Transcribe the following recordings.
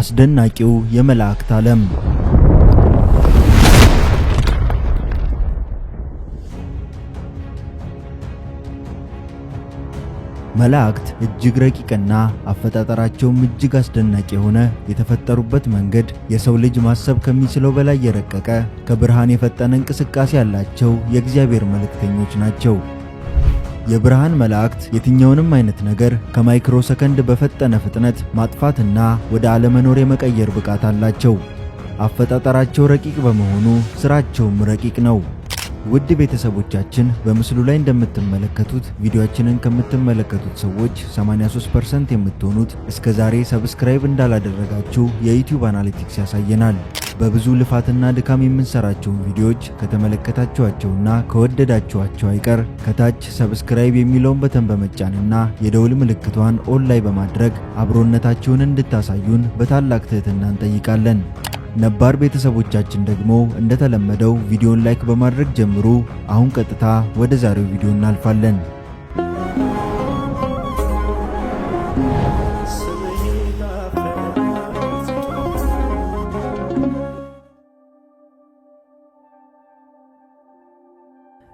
አስደናቂው የመላእክት ዓለም። መላእክት እጅግ ረቂቅና አፈጣጠራቸውም እጅግ አስደናቂ የሆነ የተፈጠሩበት መንገድ የሰው ልጅ ማሰብ ከሚችለው በላይ የረቀቀ ከብርሃን የፈጠነ እንቅስቃሴ ያላቸው የእግዚአብሔር መልእክተኞች ናቸው። የብርሃን መላእክት የትኛውንም አይነት ነገር ከማይክሮ ሰከንድ በፈጠነ ፍጥነት ማጥፋትና ወደ አለመኖር የመቀየር ብቃት አላቸው። አፈጣጠራቸው ረቂቅ በመሆኑ ስራቸውም ረቂቅ ነው። ውድ ቤተሰቦቻችን በምስሉ ላይ እንደምትመለከቱት ቪዲዮአችንን ከምትመለከቱት ሰዎች 83% የምትሆኑት እስከዛሬ ሰብስክራይብ እንዳላደረጋችሁ የዩቲዩብ አናሊቲክስ ያሳየናል። በብዙ ልፋትና ድካም የምንሰራቸውን ቪዲዮዎች ከተመለከታችኋቸውና ከወደዳችኋቸው አይቀር ከታች ሰብስክራይብ የሚለውን በተን በመጫንና የደውል ምልክቷን ኦል ላይ በማድረግ አብሮነታችሁን እንድታሳዩን በታላቅ ትህትና እንጠይቃለን። ነባር ቤተሰቦቻችን ደግሞ እንደተለመደው ቪዲዮን ላይክ በማድረግ ጀምሩ። አሁን ቀጥታ ወደ ዛሬው ቪዲዮ እናልፋለን።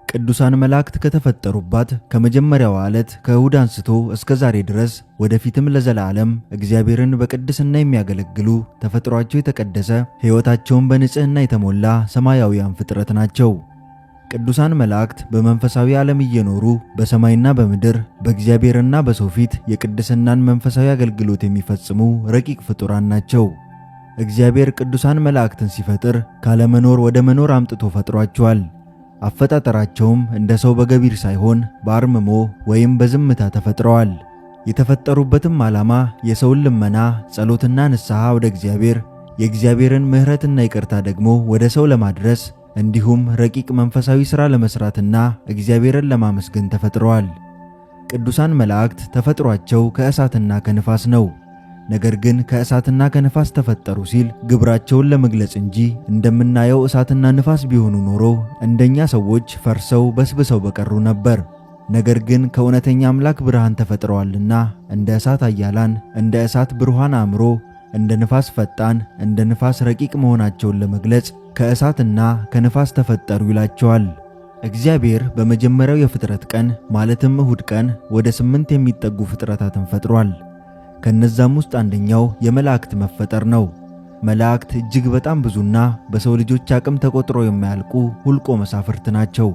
ቅዱሳን መላእክት ከተፈጠሩባት ከመጀመሪያው ዓለት ከእሁድ አንስቶ እስከ ዛሬ ድረስ ወደፊትም ለዘላለም እግዚአብሔርን በቅድስና የሚያገለግሉ ተፈጥሯቸው የተቀደሰ ሕይወታቸውን በንጽህና የተሞላ ሰማያዊያን ፍጥረት ናቸው። ቅዱሳን መላእክት በመንፈሳዊ ዓለም እየኖሩ በሰማይና በምድር በእግዚአብሔርና በሰው ፊት የቅድስናን መንፈሳዊ አገልግሎት የሚፈጽሙ ረቂቅ ፍጡራን ናቸው። እግዚአብሔር ቅዱሳን መላእክትን ሲፈጥር ካለመኖር ወደ መኖር አምጥቶ ፈጥሯቸዋል። አፈጣጠራቸውም እንደ ሰው በገቢር ሳይሆን በአርምሞ ወይም በዝምታ ተፈጥረዋል። የተፈጠሩበትም ዓላማ የሰውን ልመና፣ ጸሎትና ንስሐ ወደ እግዚአብሔር፣ የእግዚአብሔርን ምሕረትና ይቅርታ ደግሞ ወደ ሰው ለማድረስ እንዲሁም ረቂቅ መንፈሳዊ ሥራ ለመስራትና እግዚአብሔርን ለማመስገን ተፈጥረዋል። ቅዱሳን መላእክት ተፈጥሯቸው ከእሳትና ከንፋስ ነው። ነገር ግን ከእሳትና ከንፋስ ተፈጠሩ ሲል ግብራቸውን ለመግለጽ እንጂ እንደምናየው እሳትና ንፋስ ቢሆኑ ኖሮ እንደኛ ሰዎች ፈርሰው በስብሰው በቀሩ ነበር። ነገር ግን ከእውነተኛ አምላክ ብርሃን ተፈጥረዋልና እንደ እሳት ኃያላን፣ እንደ እሳት ብሩሃን አእምሮ፣ እንደ ንፋስ ፈጣን፣ እንደ ንፋስ ረቂቅ መሆናቸውን ለመግለጽ ከእሳትና ከንፋስ ተፈጠሩ ይላቸዋል። እግዚአብሔር በመጀመሪያው የፍጥረት ቀን ማለትም እሁድ ቀን ወደ 8 የሚጠጉ ፍጥረታትን ፈጥሯል። ከነዛም ውስጥ አንደኛው የመላእክት መፈጠር ነው። መላእክት እጅግ በጣም ብዙና በሰው ልጆች አቅም ተቆጥሮ የማያልቁ ሁልቆ መሳፍርት ናቸው።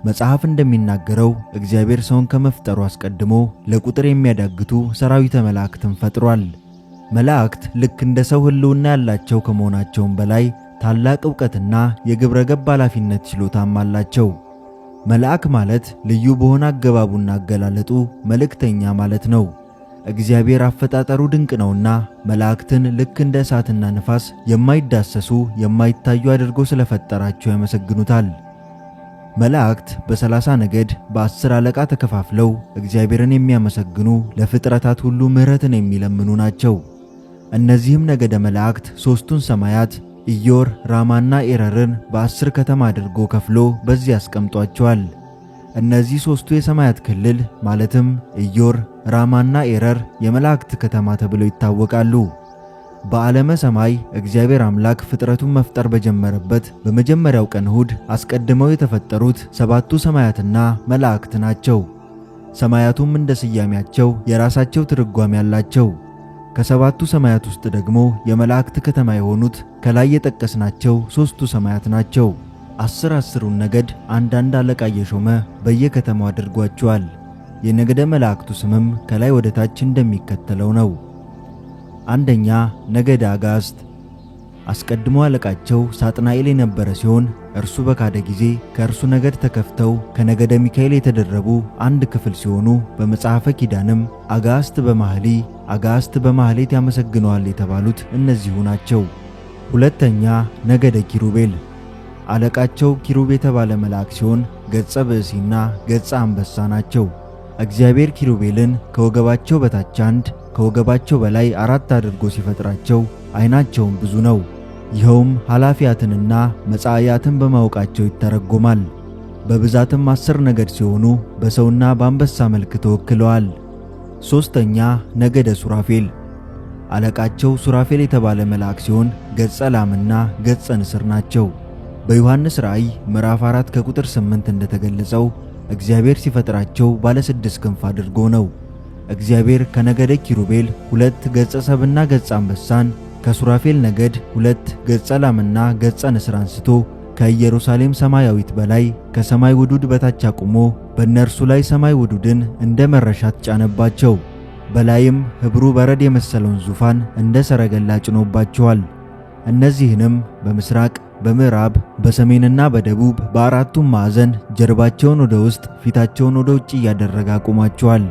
መጽሐፍ እንደሚናገረው እግዚአብሔር ሰውን ከመፍጠሩ አስቀድሞ ለቁጥር የሚያዳግቱ ሰራዊተ መላእክትን ፈጥሯል። መላእክት ልክ እንደ ሰው ሕልውና ያላቸው ከመሆናቸውም በላይ ታላቅ ዕውቀትና የግብረ ገብ ኃላፊነት ችሎታም አላቸው። መልአክ ማለት ልዩ በሆነ አገባቡና አገላለጡ መልእክተኛ ማለት ነው። እግዚአብሔር አፈጣጠሩ ድንቅ ነውና መላእክትን ልክ እንደ እሳትና ንፋስ የማይዳሰሱ የማይታዩ አድርጎ ስለፈጠራቸው ያመሰግኑታል። መላእክት በ30 ነገድ በ10 አለቃ ተከፋፍለው እግዚአብሔርን የሚያመሰግኑ ለፍጥረታት ሁሉ ምሕረትን የሚለምኑ ናቸው። እነዚህም ነገደ መላእክት ሦስቱን ሰማያት ኢዮር፣ ራማና ኤረርን በ10 ከተማ አድርጎ ከፍሎ በዚህ ያስቀምጧቸዋል። እነዚህ ሦስቱ የሰማያት ክልል ማለትም ኢዮር፣ ራማና ኤረር የመላእክት ከተማ ተብለው ይታወቃሉ። በዓለመ ሰማይ እግዚአብሔር አምላክ ፍጥረቱን መፍጠር በጀመረበት በመጀመሪያው ቀን እሁድ አስቀድመው የተፈጠሩት 7ቱ ሰማያትና መላእክት ናቸው። ሰማያቱም እንደ ስያሜያቸው የራሳቸው ትርጓሜ ያላቸው። ከ7ቱ ሰማያት ውስጥ ደግሞ የመላእክት ከተማ የሆኑት ከላይ የጠቀስናቸው 3ቱ ሰማያት ናቸው። 10ሩን ነገድ አንዳንድ አለቃ እየሾመ በየከተማው አድርጓቸዋል። የነገደ መላእክቱ ስምም ከላይ ወደ ታች እንደሚከተለው ነው። አንደኛ ነገደ አጋዕዝት። አስቀድሞ አለቃቸው ሳጥናኤል የነበረ ሲሆን እርሱ በካደ ጊዜ ከእርሱ ነገድ ተከፍተው ከነገደ ሚካኤል የተደረቡ አንድ ክፍል ሲሆኑ በመጽሐፈ ኪዳንም አጋዕዝት በማህሊ አጋዕዝት በማህሌት ያመሰግነዋል የተባሉት እነዚሁ ናቸው። ሁለተኛ ነገደ ኪሩቤል። አለቃቸው ኪሩብ የተባለ መልአክ ሲሆን ገጸ ብእሲና ገጸ አንበሳ ናቸው። እግዚአብሔር ኪሩቤልን ከወገባቸው በታች አንድ ከወገባቸው በላይ 4 አድርጎ ሲፈጥራቸው ዓይናቸውም ብዙ ነው። ይኸውም ኃላፊያትንና መጻእያትን በማወቃቸው ይተረጎማል። በብዛትም 10 ነገድ ሲሆኑ በሰውና በአንበሳ መልክ ተወክለዋል። ሦስተኛ ነገደ ሱራፌል። አለቃቸው ሱራፌል የተባለ መልአክ ሲሆን ገጸ ላምና ገጸ ንስር ናቸው። በዮሐንስ ራእይ ምዕራፍ 4 ከቁጥር 8 እንደተገለጸው እግዚአብሔር ሲፈጥራቸው ባለ 6 ክንፍ አድርጎ ነው። እግዚአብሔር ከነገደ ኪሩቤል 2 ገጸ ሰብና ገጸ አንበሳን፣ ከሱራፌል ነገድ 2 ገጸ ላምና ገጸ ንስር አንስቶ ከኢየሩሳሌም ሰማያዊት በላይ ከሰማይ ውዱድ በታች አቁሞ በእነርሱ ላይ ሰማይ ውዱድን እንደ መረሻት ጫነባቸው። በላይም ህብሩ በረድ የመሰለውን ዙፋን እንደ ሰረገላ ጭኖባቸዋል። እነዚህንም በምስራቅ፣ በምዕራብ፣ በሰሜንና በደቡብ በአራቱም ማዕዘን ጀርባቸውን ወደ ውስጥ ፊታቸውን ወደ ውጭ እያደረገ አቁሟቸዋል።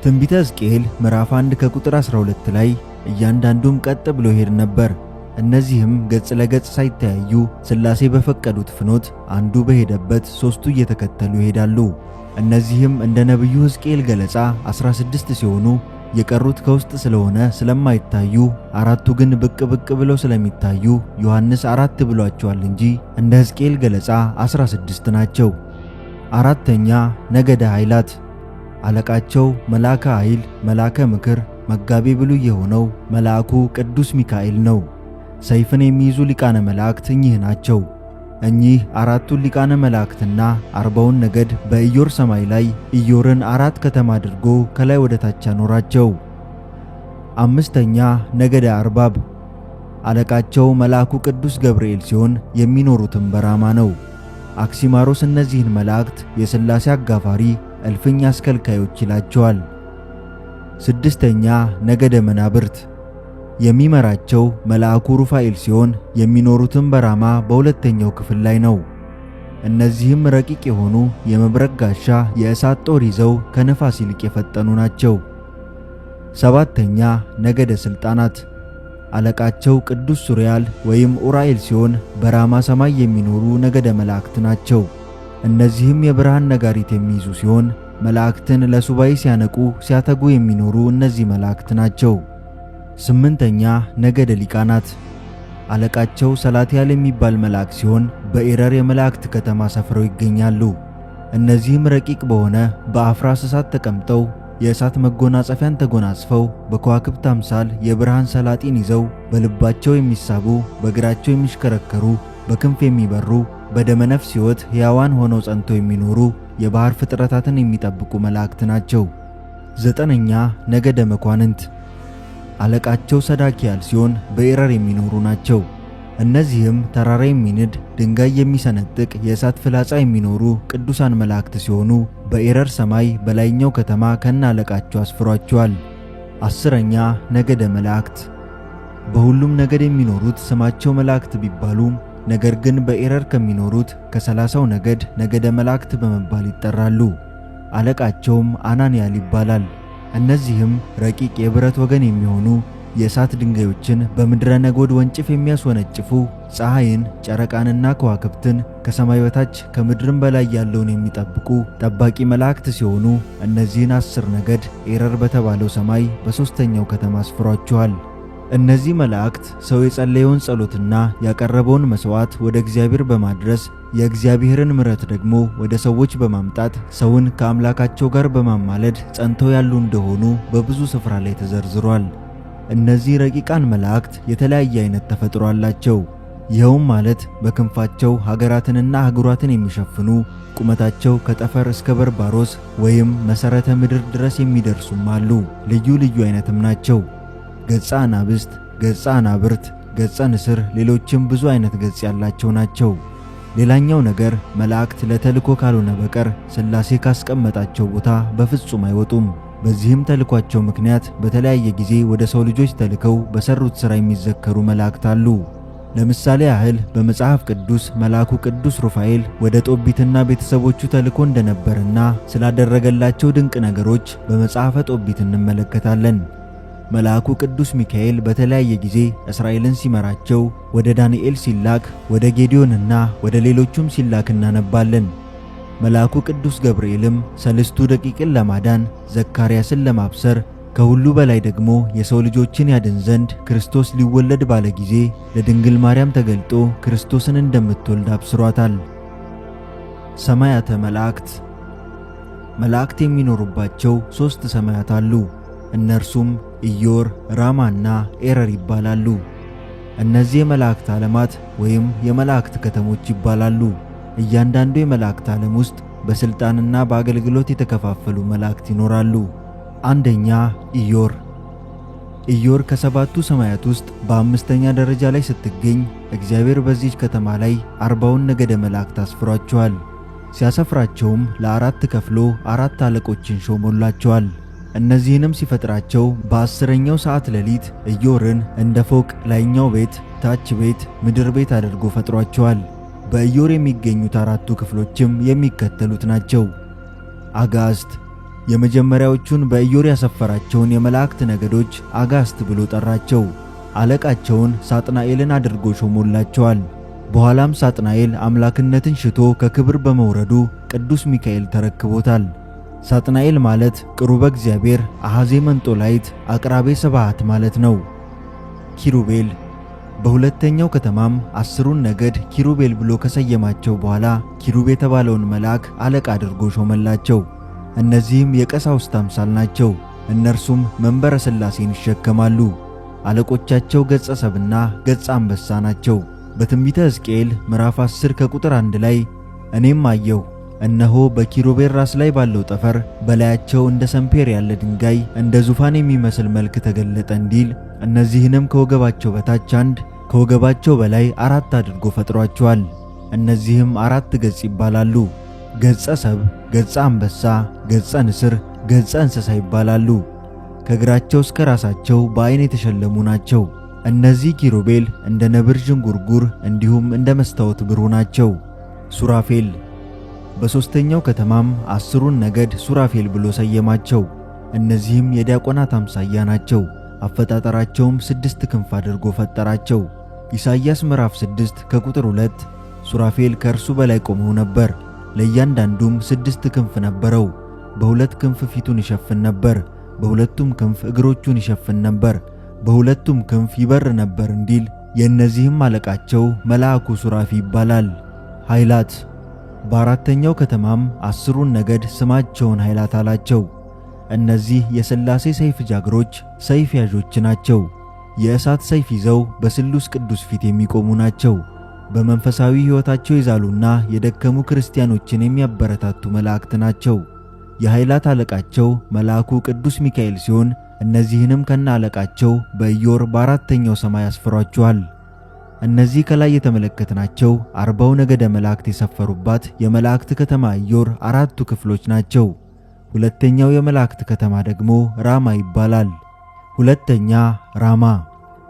ትንቢተ ሕዝቅኤል ምዕራፍ 1 ከቁጥር 12 ላይ እያንዳንዱም ቀጥ ብሎ ይሄድ ነበር። እነዚህም ገጽ ለገጽ ሳይተያዩ ሥላሴ በፈቀዱት ፍኖት አንዱ በሄደበት ሦስቱ እየተከተሉ ይሄዳሉ። እነዚህም እንደ ነቢዩ ሕዝቅኤል ገለጻ 16 ሲሆኑ የቀሩት ከውስጥ ስለሆነ ስለማይታዩ አራቱ ግን ብቅ ብቅ ብለው ስለሚታዩ ዮሐንስ 4 ብሏቸዋል እንጂ እንደ ሕዝቅኤል ገለጻ 16 ናቸው። አራተኛ ነገደ ኃይላት። አለቃቸው መልአከ ኃይል፣ መልአከ ምክር፣ መጋቤ ብሉይ የሆነው መልአኩ ቅዱስ ሚካኤል ነው። ሰይፍን የሚይዙ ሊቃነ መላእክት እኚህ ናቸው። እኚህ አራቱን ሊቃነ መላእክትና 40ውን ነገድ በኢዮር ሰማይ ላይ ኢዮርን 4 ከተማ አድርጎ ከላይ ወደ ታች አኖራቸው። አምስተኛ ነገደ አርባብ። አለቃቸው መልአኩ ቅዱስ ገብርኤል ሲሆን የሚኖሩትም በራማ ነው። አክሲማሮስ እነዚህን መላእክት የሥላሴ አጋፋሪ እልፍኝ አስከልካዮች ይላቸዋል። ስድስተኛ ነገደ መናብርት። የሚመራቸው መልአኩ ሩፋኤል ሲሆን የሚኖሩትም በራማ በሁለተኛው ክፍል ላይ ነው። እነዚህም ረቂቅ የሆኑ የመብረቅ ጋሻ የእሳት ጦር ይዘው ከነፋስ ይልቅ የፈጠኑ ናቸው። ሰባተኛ ነገደ ሥልጣናት። አለቃቸው ቅዱስ ሱሪያል ወይም ኡራኤል ሲሆን በራማ ሰማይ የሚኖሩ ነገደ መላእክት ናቸው። እነዚህም የብርሃን ነጋሪት የሚይዙ ሲሆን መላእክትን ለሱባኤ ሲያነቁ ሲያተጉ የሚኖሩ እነዚህ መላእክት ናቸው። ስምንተኛ ነገደ ሊቃናት። አለቃቸው ሰላትያል የሚባል መልአክ ሲሆን በኤረር የመላእክት ከተማ ሰፍረው ይገኛሉ። እነዚህም ረቂቅ በሆነ በአፍራስ እሳት ተቀምጠው የእሳት መጎናጸፊያን ተጎናጽፈው በከዋክብት አምሳል የብርሃን ሰላጢን ይዘው በልባቸው የሚሳቡ በእግራቸው የሚሽከረከሩ በክንፍ የሚበሩ በደመነፍስ ሕይወት ሕያዋን ሆነው ጸንተው የሚኖሩ የባህር ፍጥረታትን የሚጠብቁ መላእክት ናቸው። ዘጠነኛ ነገደ መኳንንት። አለቃቸው ሰዳኪያል ሲሆን በኤረር የሚኖሩ ናቸው። እነዚህም ተራራ የሚንድ ድንጋይ የሚሰነጥቅ የእሳት ፍላጻ የሚኖሩ ቅዱሳን መላእክት ሲሆኑ በኤረር ሰማይ በላይኛው ከተማ ከነ አለቃቸው አስፍሯቸዋል። አስረኛ ነገደ መላእክት። በሁሉም ነገድ የሚኖሩት ስማቸው መላእክት ቢባሉም ነገር ግን በኤረር ከሚኖሩት ከ30ው ነገድ ነገደ መላእክት በመባል ይጠራሉ። አለቃቸውም አናንያል ይባላል። እነዚህም ረቂቅ የብረት ወገን የሚሆኑ የእሳት ድንጋዮችን በምድረ ነጎድ ወንጭፍ የሚያስወነጭፉ ፀሐይን፣ ጨረቃንና ከዋክብትን ከሰማይ በታች ከምድርም በላይ ያለውን የሚጠብቁ ጠባቂ መላእክት ሲሆኑ እነዚህን 10 ነገድ ኤረር በተባለው ሰማይ በሦስተኛው ከተማ አስፍሯቸዋል። እነዚህ መላእክት ሰው የጸለየውን ጸሎትና ያቀረበውን መስዋዕት ወደ እግዚአብሔር በማድረስ የእግዚአብሔርን ምሕረት ደግሞ ወደ ሰዎች በማምጣት ሰውን ከአምላካቸው ጋር በማማለድ ጸንተው ያሉ እንደሆኑ በብዙ ስፍራ ላይ ተዘርዝሯል። እነዚህ ረቂቃን መላእክት የተለያየ አይነት ተፈጥሮ አላቸው። ይኸውም ማለት በክንፋቸው ሀገራትንና አህጉራትን የሚሸፍኑ ቁመታቸው ከጠፈር እስከ በርባሮስ ወይም መሠረተ ምድር ድረስ የሚደርሱም አሉ። ልዩ ልዩ አይነትም ናቸው። ገጸ አናብስት፣ ገጸ አናብርት፣ ገጸ ንስር፣ ሌሎችም ብዙ አይነት ገጽ ያላቸው ናቸው። ሌላኛው ነገር መላእክት ለተልኮ ካልሆነ በቀር ሥላሴ ካስቀመጣቸው ቦታ በፍጹም አይወጡም። በዚህም ተልኳቸው ምክንያት በተለያየ ጊዜ ወደ ሰው ልጆች ተልከው በሰሩት ሥራ የሚዘከሩ መላእክት አሉ። ለምሳሌ ያህል በመጽሐፍ ቅዱስ መልአኩ ቅዱስ ሩፋኤል ወደ ጦቢትና ቤተሰቦቹ ተልኮ እንደነበርና ስላደረገላቸው ድንቅ ነገሮች በመጽሐፈ ጦቢት እንመለከታለን። መልአኩ ቅዱስ ሚካኤል በተለያየ ጊዜ እስራኤልን ሲመራቸው ወደ ዳንኤል ሲላክ፣ ወደ ጌዲዮንና ወደ ሌሎቹም ሲላክ እናነባለን። መልአኩ ቅዱስ ገብርኤልም ሰልስቱ ደቂቅን ለማዳን ዘካርያስን ለማብሰር ከሁሉ በላይ ደግሞ የሰው ልጆችን ያድን ዘንድ ክርስቶስ ሊወለድ ባለ ጊዜ ለድንግል ማርያም ተገልጦ ክርስቶስን እንደምትወልድ አብስሯታል። ሰማያተ መላእክት። መላእክት የሚኖሩባቸው 3 ሰማያት አሉ። እነርሱም ኢዮር፣ ራማና ኤረር ይባላሉ። እነዚህ የመላእክት ዓለማት ወይም የመላእክት ከተሞች ይባላሉ። እያንዳንዱ የመላእክት ዓለም ውስጥ በስልጣንና በአገልግሎት የተከፋፈሉ መላእክት ይኖራሉ። አንደኛ ኢዮር። ኢዮር ከሰባቱ ሰማያት ውስጥ በአምስተኛ ደረጃ ላይ ስትገኝ እግዚአብሔር በዚህች ከተማ ላይ 40ውን ነገደ መላእክት አስፍሯቸዋል። ሲያሰፍራቸውም ለአራት ከፍሎ 4 አለቆችን ሾሞላቸዋል። እነዚህንም ሲፈጥራቸው በ10ኛው ሰዓት ሌሊት ኢዮርን እንደ ፎቅ ላይኛው ቤት፣ ታች ቤት፣ ምድር ቤት አድርጎ ፈጥሯቸዋል። በኢዮር የሚገኙት 4ቱ ክፍሎችም የሚከተሉት ናቸው። አጋዕዝት። የመጀመሪያዎቹን በኢዮር ያሰፈራቸውን የመላእክት ነገዶች አጋዕዝት ብሎ ጠራቸው። አለቃቸውን ሳጥናኤልን አድርጎ ሾሞላቸዋል። በኋላም ሳጥናኤል አምላክነትን ሽቶ ከክብር በመውረዱ ቅዱስ ሚካኤል ተረክቦታል። ሳጥናኤል ማለት ቅሩበ እግዚአብሔር፣ አሐዜ መንጦላይት፣ አቅራቤ ሰባሃት ማለት ነው። ኪሩቤል። በሁለተኛው ከተማም 10ሩን ነገድ ኪሩቤል ብሎ ከሰየማቸው በኋላ ኪሩብ የተባለውን መልአክ አለቃ አድርጎ ሾመላቸው። እነዚህም የቀሳውስት አምሳል ናቸው። እነርሱም መንበረ ሥላሴን ይሸከማሉ። አለቆቻቸው ገጸ ሰብና ገጸ አንበሳ ናቸው። በትንቢተ ሕዝቅኤል ምዕራፍ 10 ከቁጥር 1 ላይ እኔም አየሁ፣ እነሆ በኪሩቤል ራስ ላይ ባለው ጠፈር በላያቸው እንደ ሰምፔር ያለ ድንጋይ እንደ ዙፋን የሚመስል መልክ ተገለጠ እንዲል እነዚህንም ከወገባቸው በታች 1 ከወገባቸው በላይ 4 አድርጎ ፈጥሯቸዋል። እነዚህም 4 ገጽ ይባላሉ። ገጸ ሰብ፣ ገጸ አንበሳ፣ ገጸ ንስር፣ ገጸ እንስሳ ይባላሉ። ከእግራቸው እስከ ራሳቸው በዓይን የተሸለሙ ናቸው። እነዚህ ኪሩቤል እንደ ነብር ዥንጉርጉር እንዲሁም እንደ መስታወት ብሩህ ናቸው። ሱራፌል። በሦስተኛው ከተማም 10ሩን ነገድ ሱራፌል ብሎ ሰየማቸው። እነዚህም የዲያቆናት አምሳያ ናቸው። አፈጣጠራቸውም 6 ክንፍ አድርጎ ፈጠራቸው። ኢሳይያስ ምዕራፍ 6 ከቁጥር 2 ሱራፌል ከእርሱ በላይ ቆመው ነበር። ለእያንዳንዱም 6 ክንፍ ነበረው። በ2 ክንፍ ፊቱን ይሸፍን ነበር፣ በሁለቱም ክንፍ እግሮቹን ይሸፍን ነበር፣ በሁለቱም ክንፍ ይበር ነበር እንዲል የእነዚህም አለቃቸው መልአኩ ሱራፊ ይባላል። ኃይላት። በአራተኛው ከተማም 10ሩን ነገድ ስማቸውን ኃይላት አላቸው። እነዚህ የሥላሴ ሰይፍ ጃግሮች፣ ሰይፍ ያዦች ናቸው። የእሳት ሰይፍ ይዘው በስሉስ ቅዱስ ፊት የሚቆሙ ናቸው። በመንፈሳዊ ሕይወታቸው የዛሉና የደከሙ ክርስቲያኖችን የሚያበረታቱ መላእክት ናቸው። የኃይላት አለቃቸው መልአኩ ቅዱስ ሚካኤል ሲሆን እነዚህንም ከነ አለቃቸው በኢዮር በአራተኛው ሰማይ አስፍሯቸዋል። እነዚህ ከላይ የተመለከትናቸው 40ው ነገደ መላእክት የሰፈሩባት የመላእክት ከተማ ኢዮር 4ቱ ክፍሎች ናቸው። ሁለተኛው የመላእክት ከተማ ደግሞ ራማ ይባላል። ሁለተኛ ራማ።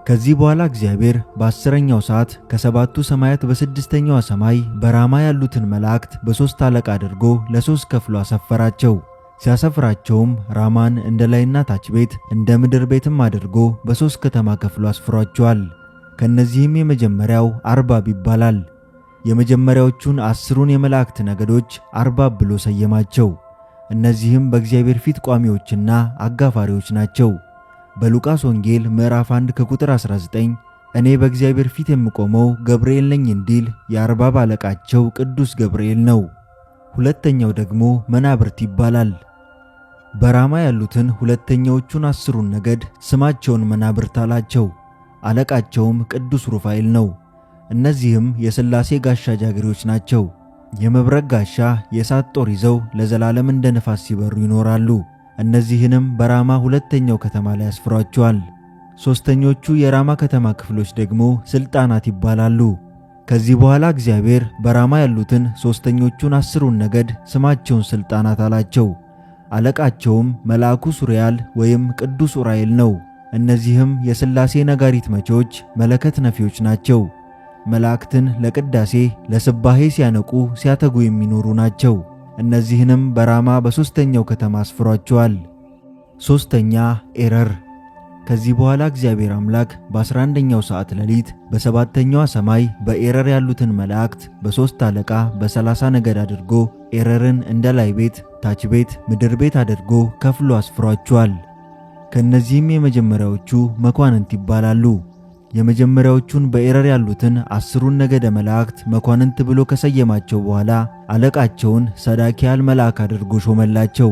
ከዚህ በኋላ እግዚአብሔር በ10ኛው ሰዓት ከሰባቱ ሰማያት በ6ኛው ሰማይ በራማ ያሉትን መላእክት በ3 አለቃ አድርጎ ለ3 ከፍሎ አሰፈራቸው። ሲያሰፍራቸውም ራማን እንደ ላይና ታች ቤት እንደ ምድር ቤትም አድርጎ በ3 ከተማ ከፍሎ አስፍሯቸዋል። ከነዚህም የመጀመሪያው አርባብ ይባላል። የመጀመሪያዎቹን 10ሩን የመላእክት ነገዶች አርባብ ብሎ ሰየማቸው። እነዚህም በእግዚአብሔር ፊት ቋሚዎችና አጋፋሪዎች ናቸው። በሉቃስ ወንጌል ምዕራፍ 1 ከቁጥር 19 እኔ በእግዚአብሔር ፊት የምቆመው ገብርኤል ነኝ እንዲል የአርባብ አለቃቸው ቅዱስ ገብርኤል ነው። ሁለተኛው ደግሞ መናብርት ይባላል። በራማ ያሉትን ሁለተኛዎቹን 10ሩን ነገድ ስማቸውን መናብርት አላቸው። አለቃቸውም ቅዱስ ሩፋኤል ነው። እነዚህም የሥላሴ ጋሻ ጃግሬዎች ናቸው። የመብረቅ ጋሻ፣ የእሳት ጦር ይዘው ለዘላለም እንደ ነፋስ ሲበሩ ይኖራሉ። እነዚህንም በራማ ሁለተኛው ከተማ ላይ አስፍሯቸዋል። ሦስተኞቹ የራማ ከተማ ክፍሎች ደግሞ ሥልጣናት ይባላሉ። ከዚህ በኋላ እግዚአብሔር በራማ ያሉትን ሦስተኞቹን 10ሩን ነገድ ስማቸውን ሥልጣናት አላቸው። አለቃቸውም መልአኩ ሱሪያል ወይም ቅዱስ ኡራኤል ነው። እነዚህም የሥላሴ ነጋሪት መቺዎች፣ መለከት ነፊዎች ናቸው። መላእክትን ለቅዳሴ ለስባሄ ሲያነቁ ሲያተጉ የሚኖሩ ናቸው። እነዚህንም በራማ በሦስተኛው ከተማ አስፍሯቸዋል። ሦስተኛ ኤረር። ከዚህ በኋላ እግዚአብሔር አምላክ በ11ኛው ሰዓት ሌሊት በሰባተኛዋ ሰማይ በኤረር ያሉትን መላእክት በ3 አለቃ በ30 ነገድ አድርጎ ኤረርን እንደ ላይ ቤት፣ ታች ቤት፣ ምድር ቤት አድርጎ ከፍሎ አስፍሯቸዋል። ከነዚህም የመጀመሪያዎቹ መኳንንት ይባላሉ። የመጀመሪያዎቹን በኤረር ያሉትን 10ሩን ነገደ መላእክት መኳንንት ብሎ ከሰየማቸው በኋላ አለቃቸውን ሰዳኪያል መልአክ አድርጎ ሾመላቸው።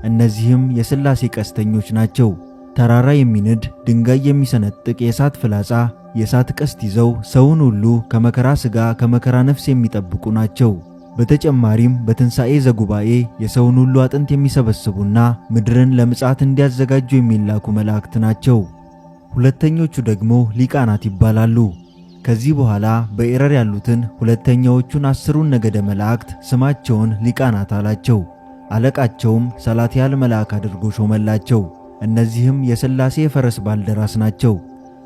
እነዚህም የሥላሴ ቀስተኞች ናቸው። ተራራ የሚንድ ድንጋይ የሚሰነጥቅ የእሳት ፍላጻ፣ የእሳት ቀስት ይዘው ሰውን ሁሉ ከመከራ ሥጋ ከመከራ ነፍስ የሚጠብቁ ናቸው። በተጨማሪም በትንሣኤ ዘጉባኤ የሰውን ሁሉ አጥንት የሚሰበስቡና ምድርን ለምጽአት እንዲያዘጋጁ የሚላኩ መላእክት ናቸው። ሁለተኞቹ ደግሞ ሊቃናት ይባላሉ። ከዚህ በኋላ በኤረር ያሉትን ሁለተኛዎቹን 10ሩን ነገደ መላእክት ስማቸውን ሊቃናት አላቸው። አለቃቸውም ሰላትያል መልአክ አድርጎ ሾመላቸው። እነዚህም የሥላሴ የፈረስ ባልደራስ ናቸው።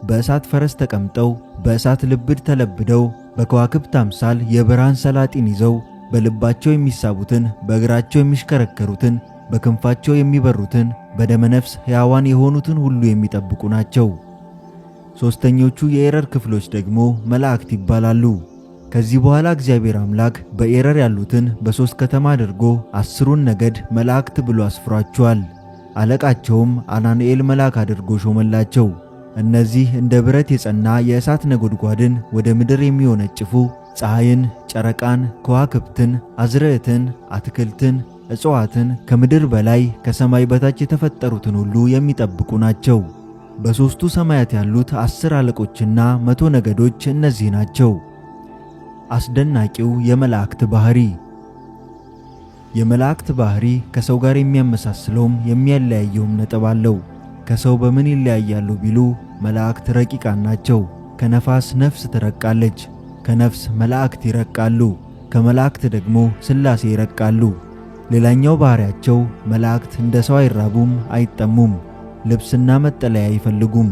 በእሳት ፈረስ ተቀምጠው በእሳት ልብድ ተለብደው በከዋክብት አምሳል የብርሃን ሰላጢን ይዘው በልባቸው የሚሳቡትን በእግራቸው የሚሽከረከሩትን በክንፋቸው የሚበሩትን በደመ ነፍስ ሕያዋን የሆኑትን ሁሉ የሚጠብቁ ናቸው። ሦስተኞቹ የኤረር ክፍሎች ደግሞ መላእክት ይባላሉ። ከዚህ በኋላ እግዚአብሔር አምላክ በኤረር ያሉትን በ3 ከተማ አድርጎ 10ሩን ነገድ መላእክት ብሎ አስፍሯቸዋል። አለቃቸውም አናንኤል መልአክ አድርጎ ሾመላቸው። እነዚህ እንደ ብረት የጸና የእሳት ነጎድጓድን ወደ ምድር የሚወነጭፉ ፀሐይን፣ ጨረቃን፣ ከዋክብትን፣ አዝርዕትን፣ አትክልትን፣ እጽዋትን ከምድር በላይ ከሰማይ በታች የተፈጠሩትን ሁሉ የሚጠብቁ ናቸው። በሦስቱ ሰማያት ያሉት 10 አለቆችና 100 ነገዶች እነዚህ ናቸው። አስደናቂው የመላእክት ባህሪ። የመላእክት ባህሪ ከሰው ጋር የሚያመሳስለውም የሚያለያየውም ነጥብ አለው። ከሰው በምን ይለያያሉ ቢሉ መላእክት ረቂቃን ናቸው። ከነፋስ ነፍስ ትረቃለች፣ ከነፍስ መላእክት ይረቃሉ፣ ከመላእክት ደግሞ ሥላሴ ይረቃሉ። ሌላኛው ባህሪያቸው መላእክት እንደ ሰው አይራቡም፣ አይጠሙም፣ ልብስና መጠለያ አይፈልጉም።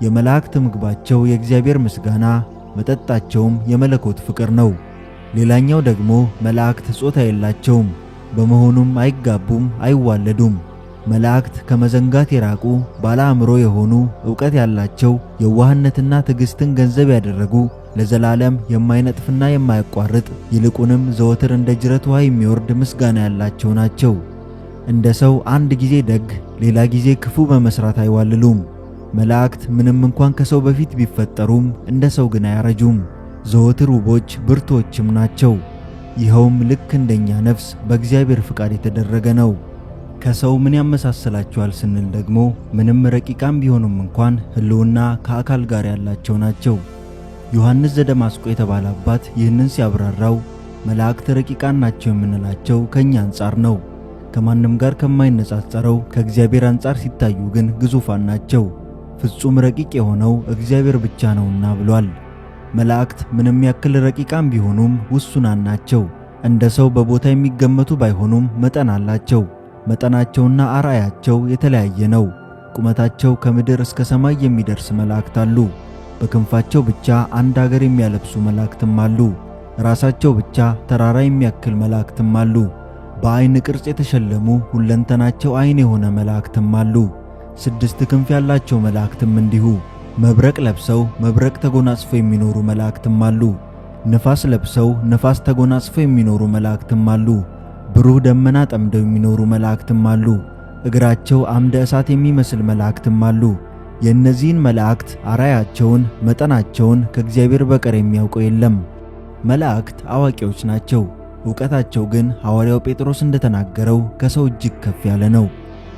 የመላእክት ምግባቸው የእግዚአብሔር ምስጋና፣ መጠጣቸውም የመለኮት ፍቅር ነው። ሌላኛው ደግሞ መላእክት ጾታ የላቸውም፣ በመሆኑም አይጋቡም፣ አይዋለዱም። መላእክት ከመዘንጋት የራቁ ባለ አእምሮ የሆኑ ዕውቀት ያላቸው የዋህነትና ትዕግስትን ገንዘብ ያደረጉ ለዘላለም የማይነጥፍና የማያቋርጥ ይልቁንም ዘወትር እንደ ጅረት ውሃ የሚወርድ ምስጋና ያላቸው ናቸው። እንደ ሰው አንድ ጊዜ ደግ ሌላ ጊዜ ክፉ በመስራት አይዋልሉም። መላእክት ምንም እንኳን ከሰው በፊት ቢፈጠሩም እንደ ሰው ግን አያረጁም። ዘወትር ውቦች ብርቶችም ናቸው። ይኸውም ልክ እንደኛ ነፍስ በእግዚአብሔር ፍቃድ የተደረገ ነው። ከሰው ምን ያመሳስላቸዋል ስንል ደግሞ ምንም ረቂቃን ቢሆኑም እንኳን ሕልውና ከአካል ጋር ያላቸው ናቸው። ዮሐንስ ዘደማስቆ የተባለ አባት ይህንን ሲያብራራው መላእክት ረቂቃን ናቸው የምንላቸው ከኛ አንጻር ነው። ከማንም ጋር ከማይነጻጸረው ከእግዚአብሔር አንጻር ሲታዩ ግን ግዙፋን ናቸው። ፍጹም ረቂቅ የሆነው እግዚአብሔር ብቻ ነውና ብሏል። መላእክት ምንም ያክል ረቂቃን ቢሆኑም ውሱናን ናቸው። እንደ ሰው በቦታ የሚገመቱ ባይሆኑም መጠን አላቸው። መጠናቸውና አርአያቸው የተለያየ ነው። ቁመታቸው ከምድር እስከ ሰማይ የሚደርስ መላእክት አሉ። በክንፋቸው ብቻ አንድ አገር የሚያለብሱ መላእክትም አሉ። ራሳቸው ብቻ ተራራ የሚያክል መላእክትም አሉ። በአይን ቅርጽ የተሸለሙ ሁለንተናቸው አይን የሆነ መላእክትም አሉ። 6 ክንፍ ያላቸው መላእክትም እንዲሁ። መብረቅ ለብሰው መብረቅ ተጎናጽፈው የሚኖሩ መላእክትም አሉ። ንፋስ ለብሰው ንፋስ ተጎናጽፈው የሚኖሩ መላእክትም አሉ። ብሩህ ደመና ጠምደው የሚኖሩ መላእክትም አሉ። እግራቸው አምደ እሳት የሚመስል መላእክትም አሉ። የእነዚህን መላእክት አርአያቸውን መጠናቸውን ከእግዚአብሔር በቀር የሚያውቀው የለም። መላእክት አዋቂዎች ናቸው። ዕውቀታቸው ግን ሐዋርያው ጴጥሮስ እንደተናገረው ከሰው እጅግ ከፍ ያለ ነው።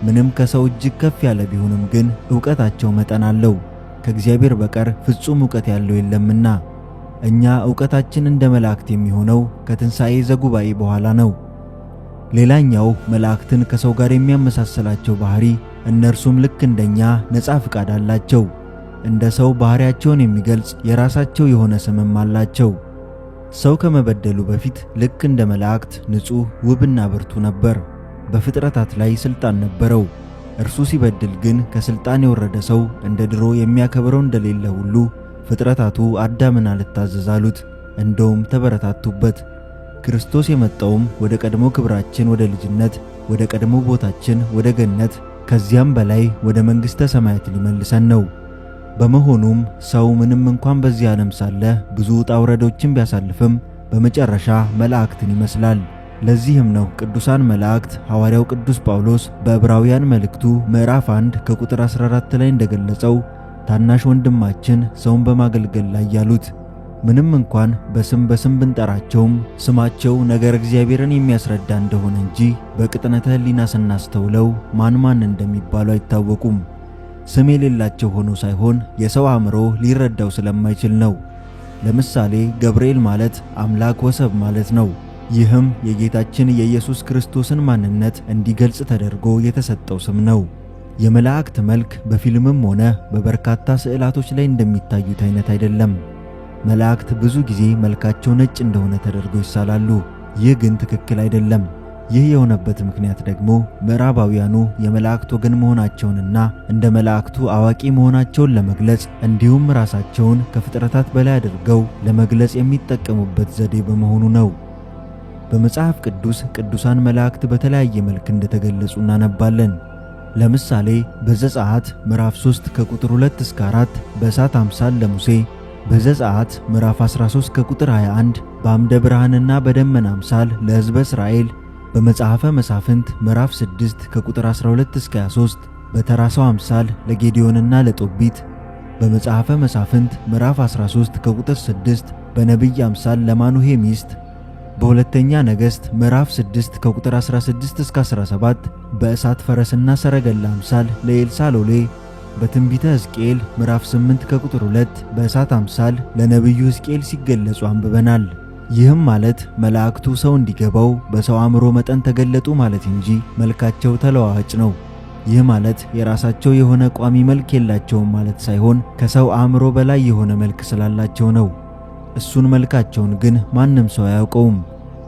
ምንም ከሰው እጅግ ከፍ ያለ ቢሆንም ግን ዕውቀታቸው መጠን አለው። ከእግዚአብሔር በቀር ፍጹም ዕውቀት ያለው የለምና። እኛ ዕውቀታችን እንደ መላእክት የሚሆነው ከትንሣኤ ዘጉባኤ በኋላ ነው። ሌላኛው መላእክትን ከሰው ጋር የሚያመሳስላቸው ባህሪ እነርሱም ልክ እንደኛ ነፃ ፍቃድ አላቸው። እንደ ሰው ባህሪያቸውን የሚገልጽ የራሳቸው የሆነ ስምም አላቸው። ሰው ከመበደሉ በፊት ልክ እንደ መላእክት ንጹሕ ውብና ብርቱ ነበር። በፍጥረታት ላይ ሥልጣን ነበረው። እርሱ ሲበድል ግን ከሥልጣን የወረደ ሰው እንደ ድሮ የሚያከብረው እንደሌለ ሁሉ ፍጥረታቱ አዳምን አልታዘዛሉት፣ እንደውም ተበረታቱበት። ክርስቶስ የመጣውም ወደ ቀድሞ ክብራችን ወደ ልጅነት፣ ወደ ቀድሞ ቦታችን ወደ ገነት፣ ከዚያም በላይ ወደ መንግሥተ ሰማያት ሊመልሰን ነው። በመሆኑም ሰው ምንም እንኳን በዚህ ዓለም ሳለ ብዙ ውጣ ውረዶችን ቢያሳልፍም በመጨረሻ መላእክትን ይመስላል። ለዚህም ነው ቅዱሳን መላእክት ሐዋርያው ቅዱስ ጳውሎስ በዕብራውያን መልእክቱ ምዕራፍ 1 ከቁጥር 14 ላይ እንደገለጸው ታናሽ ወንድማችን ሰውን በማገልገል ላይ ያሉት። ምንም እንኳን በስም ብንጠራቸውም ስማቸው ነገር እግዚአብሔርን የሚያስረዳ እንደሆነ እንጂ በቅጥነተ ሕሊና ስናስተውለው ማን እንደሚባሉ አይታወቁም። ስም የሌላቸው ሆኖ ሳይሆን የሰው አእምሮ ሊረዳው ስለማይችል ነው። ለምሳሌ ገብርኤል ማለት አምላክ ወሰብ ማለት ነው። ይህም የጌታችን የኢየሱስ ክርስቶስን ማንነት እንዲገልጽ ተደርጎ የተሰጠው ስም ነው። የመላእክት መልክ በፊልምም ሆነ በበርካታ ስዕላቶች ላይ እንደሚታዩት አይነት አይደለም። መላእክት ብዙ ጊዜ መልካቸው ነጭ እንደሆነ ተደርገው ይሳላሉ። ይህ ግን ትክክል አይደለም። ይህ የሆነበት ምክንያት ደግሞ ምዕራባውያኑ የመላእክት ወገን መሆናቸውንና እንደ መላእክቱ አዋቂ መሆናቸውን ለመግለጽ እንዲሁም ራሳቸውን ከፍጥረታት በላይ አድርገው ለመግለጽ የሚጠቀሙበት ዘዴ በመሆኑ ነው። በመጽሐፍ ቅዱስ ቅዱሳን መላእክት በተለያየ መልክ እንደተገለጹ እናነባለን። ለምሳሌ በዘጸአት ምዕራፍ 3 ከቁጥር 2 እስከ 4 በእሳት አምሳል ለሙሴ፣ በዘጸአት ምዕራፍ 13 ከቁጥር 21 በአምደ ብርሃንና በደመና አምሳል ለሕዝበ እስራኤል፣ በመጽሐፈ መሳፍንት ምዕራፍ 6 ከቁጥር 12 እስከ 23 በተራ ሰው አምሳል ለጌዲዮንና ለጦቢት፣ በመጽሐፈ መሳፍንት ምዕራፍ 13 ከቁጥር 6 በነቢይ አምሳል ለማኑሄ ሚስት፣ በሁለተኛ ነገሥት ምዕራፍ 6 ከቁጥር 16 እስከ 17 በእሳት ፈረስና ሰረገላ አምሳል ለኤልሳ ሎሌ፣ በትንቢተ ሕዝቅኤል ምዕራፍ 8 ከቁጥር 2 በእሳት አምሳል ለነቢዩ ሕዝቅኤል ሲገለጹ አንብበናል። ይህም ማለት መላእክቱ ሰው እንዲገባው በሰው አእምሮ መጠን ተገለጡ ማለት እንጂ መልካቸው ተለዋዋጭ ነው። ይህ ማለት የራሳቸው የሆነ ቋሚ መልክ የላቸውም ማለት ሳይሆን ከሰው አእምሮ በላይ የሆነ መልክ ስላላቸው ነው። እሱን መልካቸውን ግን ማንም ሰው አያውቀውም።